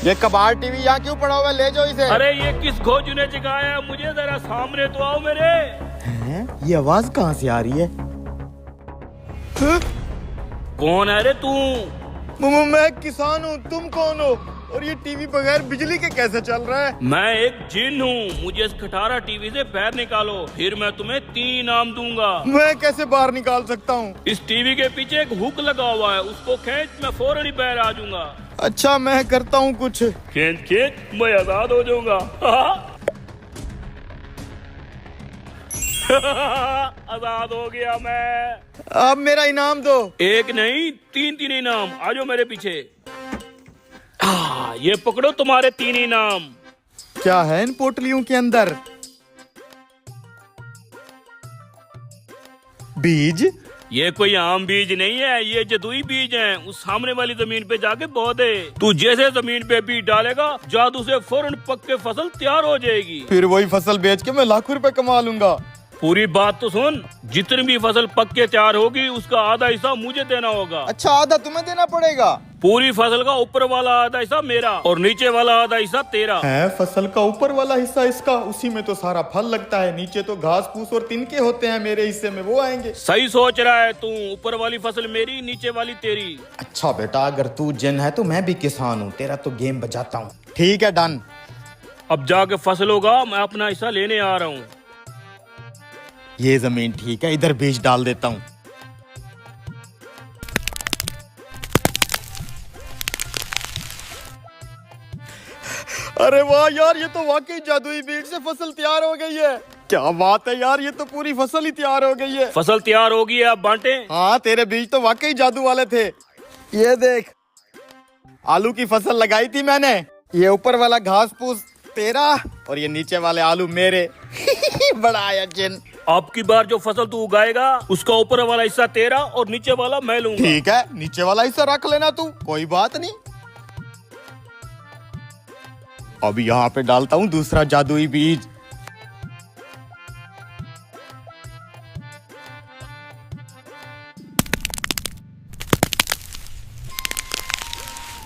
ये कबाड़ टीवी यहाँ क्यों पड़ा हुआ है? ले जाओ इसे। अरे ये किस खोजू ने जगाया है? मुझे जरा सामने तो आओ मेरे। हैं? ये आवाज कहाँ से आ रही है? कौन है रे तू? मैं किसान हूँ, तुम कौन हो? और ये टीवी बगैर बिजली के कैसे चल रहा है? मैं एक जिन हूँ, मुझे इस खटारा टीवी से पैर निकालो, फिर मैं तुम्हें 3 इनाम दूंगा। मैं कैसे बाहर निकाल सकता हूँ? इस टीवी के पीछे एक हुक लगा हुआ है, उसको खींच, मैं फौरन ही बाहर आ जाऊंगा। अच्छा मैं करता हूँ कुछ। खींच खींच, मैं आजाद हो जाऊंगा। आजाद हो गया मैं। अब मेरा इनाम दो। एक नहीं 3 इनाम। आ जाओ मेरे पीछे। ये पकड़ो तुम्हारे 3 इनाम। क्या है इन पोटलियों के अंदर? बीज? ये कोई आम बीज नहीं है, ये जदुई बीज हैं। उस सामने वाली जमीन पे जाके बो दे। तू जैसे जमीन पे बीज डालेगा, जादू से फौरन पक के फसल तैयार हो जाएगी। फिर वही फसल बेच के मैं लाखों रुपए कमा लूंगा। पूरी बात तो सुन, जितनी भी फसल पक के तैयार होगी उसका आधा हिस्सा मुझे देना होगा। अच्छा आधा तुम्हें देना पड़ेगा? पूरी फसल का ऊपर वाला आधा हिस्सा मेरा और नीचे वाला आधा हिस्सा तेरा। है फसल का ऊपर वाला हिस्सा इसका, उसी में तो सारा फल लगता है, नीचे तो घास फूस और तिनके होते हैं, मेरे हिस्से में वो आएंगे। सही सोच रहा है तू, ऊपर वाली फसल मेरी, नीचे वाली तेरी। अच्छा बेटा अगर तू जिन है तो मैं भी किसान हूँ, तेरा तो गेम बजाता हूँ। ठीक है डन। अब जाके फसल होगा, मैं अपना हिस्सा लेने आ रहा हूँ। ये जमीन ठीक है, इधर बीज डाल देता हूँ। अरे वाह यार, ये तो वाकई जादुई बीज से फसल तैयार हो गई है। क्या बात है यार, ये तो पूरी फसल ही तैयार हो गई है। फसल तैयार होगी है, अब बांटे। हाँ तेरे बीज तो वाकई जादू वाले थे। ये देख, आलू की फसल लगाई थी मैंने, ये ऊपर वाला घास फूस तेरा और ये नीचे वाले आलू मेरे। बड़ा आया जिन। अब की बार जो फसल तू उगाएगा उसका ऊपर वाला हिस्सा तेरा और नीचे वाला मैं लूंगा। ठीक है, नीचे वाला हिस्सा रख लेना तू, कोई बात नहीं। अब यहाँ पे डालता हूँ दूसरा जादुई बीज।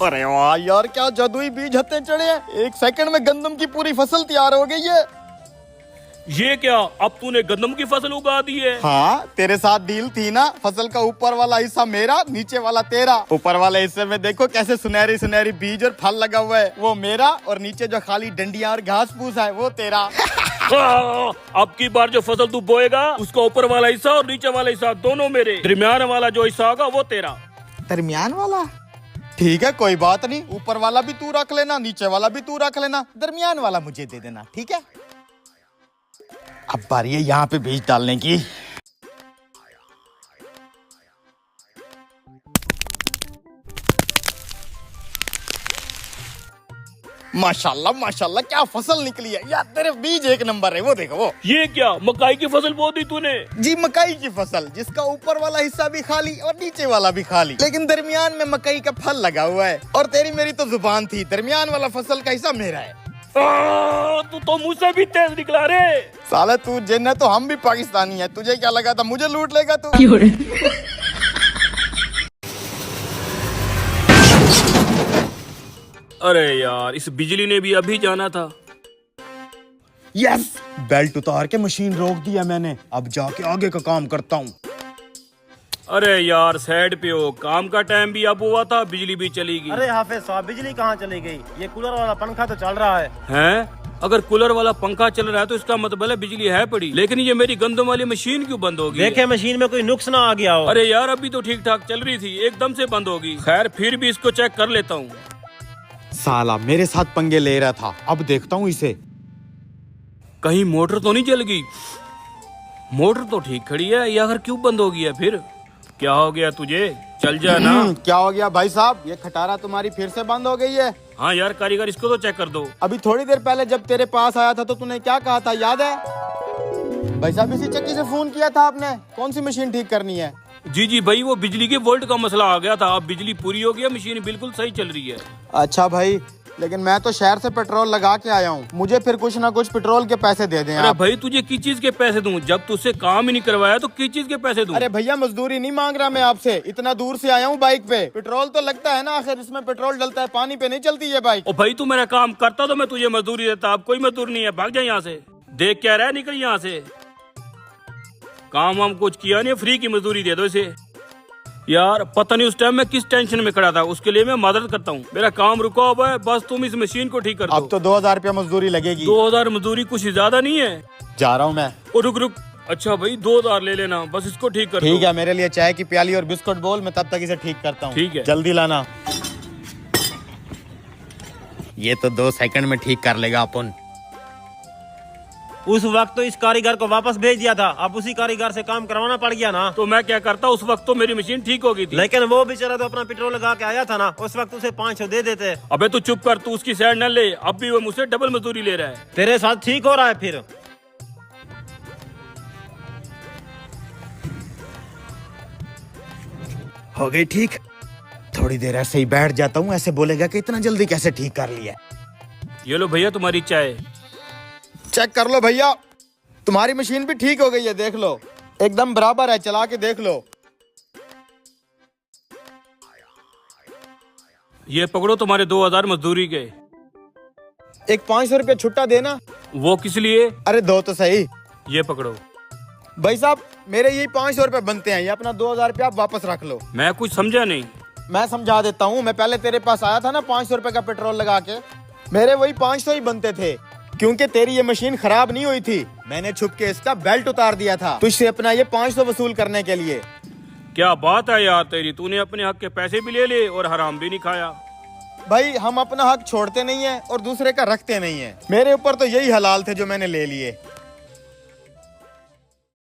अरे वाह यार, क्या जादुई बीज हत्ते चढ़े हैं। 1 सेकंड में गंदम की पूरी फसल तैयार हो गई है। ये क्या, अब तूने गंदम की फसल उगा दी है? हाँ तेरे साथ डील थी ना, फसल का ऊपर वाला हिस्सा मेरा, नीचे वाला तेरा। ऊपर वाले हिस्से में देखो कैसे सुनहरी सुनहरी बीज और फल लगा हुआ है, वो मेरा, और नीचे जो खाली डंडियां और घास फूस है वो तेरा। अब की बार जो फसल तू बोएगा उसका ऊपर वाला हिस्सा और नीचे वाला हिस्सा दोनों मेरे, दरमियान वाला जो हिस्सा होगा वो तेरा। दरमियान वाला? ठीक है कोई बात नहीं, ऊपर वाला भी तू रख लेना, नीचे वाला भी तू रख लेना, दरमियान वाला मुझे दे देना, ठीक है? अब बारी है यहाँ पे बीज डालने की। माशाल्लाह माशाल्लाह, क्या फसल निकली है यार, तेरे बीज एक नंबर है। वो देखो वो। ये क्या, मकाई की फसल बो दी तूने? जी मकाई की फसल, जिसका ऊपर वाला हिस्सा भी खाली और नीचे वाला भी खाली, लेकिन दरमियान में मकई का फल लगा हुआ है। और तेरी मेरी तो जुबान थी, दरमियान वाला फसल का हिस्सा मेरा है। तू तो मुझसे भी तेज निकला रे। साला तू जिन है तो हम भी पाकिस्तानी है, तुझे क्या लगा था मुझे लूट लेगा तू? अरे यार, इस बिजली ने भी अभी जाना था। यस, बेल्ट उतार के मशीन रोक दिया मैंने, अब जाके आगे का काम करता हूँ। अरे यार साइड पे हो, काम का टाइम भी अब हुआ था, बिजली भी चली गई। अरे हाफिज साहब, बिजली कहाँ चली गई? ये कूलर वाला पंखा तो चल रहा है। हैं? अगर कूलर वाला पंखा चल रहा है तो इसका मतलब है बिजली है पड़ी, लेकिन ये मेरी गंदम वाली मशीन क्यों बंद होगी? देखे मशीन में कोई नुक्स ना आ गया हो। अरे यार अभी तो ठीक ठाक चल रही थी, एकदम से बंद होगी। खैर फिर भी इसको चेक कर लेता हूँ। साला मेरे साथ पंगे ले रहा था, अब देखता हूँ इसे। कहीं मोटर तो नहीं जल गई? मोटर तो ठीक खड़ी है, या फिर क्यों बंद हो गई है फिर? क्या हो गया तुझे? चल जा ना। क्या हो गया भाई साहब, ये खटारा तुम्हारी फिर से बंद हो गई है? हाँ यार कारीगर, इसको तो चेक कर दो। अभी थोड़ी देर पहले जब तेरे पास आया था तो तूने क्या कहा था, याद है? भाई साहब इसी चक्की से फोन किया था आपने, कौन सी मशीन ठीक करनी है? जी जी भाई, वो बिजली के वोल्ट का मसला आ गया था, अब बिजली पूरी हो गया, मशीन बिल्कुल सही चल रही है। अच्छा भाई, लेकिन मैं तो शहर से पेट्रोल लगा के आया हूँ, मुझे फिर कुछ ना कुछ पेट्रोल के पैसे दे दें अरे आप। भाई तुझे किस चीज के पैसे दूं? जब तुझसे काम ही नहीं करवाया तो किस चीज के पैसे दूं? अरे भैया मजदूरी नहीं मांग रहा मैं आपसे, इतना दूर से आया हूँ बाइक पे, पेट्रोल तो लगता है ना, आखिर इसमें पेट्रोल डलता है, पानी पे नहीं चलती ये बाइक। ओ भाई तू मेरा काम करता तो मैं तुझे मजदूरी देता, अब कोई मजदूर नहीं है, भाग जा यहाँ से। देख क्या रहा है, निकल यहाँ से। काम वाम कुछ किया नहीं, फ्री की मजदूरी दे दो इसे। यार पता नहीं उस टाइम में किस टेंशन में खड़ा था, उसके लिए मैं मदद करता हूँ। मेरा काम रुका हुआ है, बस तुम इस मशीन को ठीक कर दो। अब तो 2000 रुपया मजदूरी लगेगी। 2000 मजदूरी कुछ ज्यादा नहीं है। जा रहा हूँ मैं। ओ रुक रुक, अच्छा भाई 2000 ले लेना, बस इसको ठीक कर ठीक दो। है, मेरे लिए चाय की प्याली और बिस्कुट बोल, मैं तब तक इसे ठीक करता हूँ। ठीक है। जल्दी लाना। ये तो 2 सेकंड में ठीक कर लेगा अपन। उस वक्त तो इस कारीगर को वापस भेज दिया था, अब उसी कारीगर से काम करवाना पड़ गया ना। तो मैं क्या करता, उस वक्त तो मेरी मशीन ठीक हो गई थी। लेकिन वो बेचारा तो अपना पेट्रोल लगा के आया था ना, उस वक्त उसे 500 दे देते। अबे तू चुप कर, तू उसकी साइड न ले, अब भी वो मुझसे डबल मजदूरी ले रहा है। तेरे साथ ठीक हो रहा है फिर। हो गई ठीक, थोड़ी देर ऐसे ही बैठ जाता हूँ, ऐसे बोलेगा कि इतना जल्दी कैसे ठीक कर लिया। ये लो भैया तुम्हारी चाय। चेक कर लो भैया, तुम्हारी मशीन भी ठीक हो गई है, देख लो एकदम बराबर है, चला के देख लो। ये पकड़ो तुम्हारे 2000 मजदूरी के। एक 500 रुपया छुट्टा देना। वो किस लिए? अरे दो तो सही। ये पकड़ो। भाई साहब मेरे यही 500 रुपये बनते हैं, ये अपना 2000 रुपया आप वापस रख लो। मैं कुछ समझा नहीं। मैं समझा देता हूँ, मैं पहले तेरे पास आया था ना 500 रुपए का पेट्रोल लगा के, मेरे वही 500 ही बनते थे, क्योंकि तेरी ये मशीन खराब नहीं हुई थी, मैंने छुप के इसका बेल्ट उतार दिया था तुझसे अपना ये 500 वसूल करने के लिए। क्या बात है यार तेरी, तूने अपने हक के पैसे भी ले लिए और हराम भी नहीं खाया। भाई हम अपना हक छोड़ते नहीं है और दूसरे का रखते नहीं है, मेरे ऊपर तो यही हलाल थे जो मैंने ले लिए।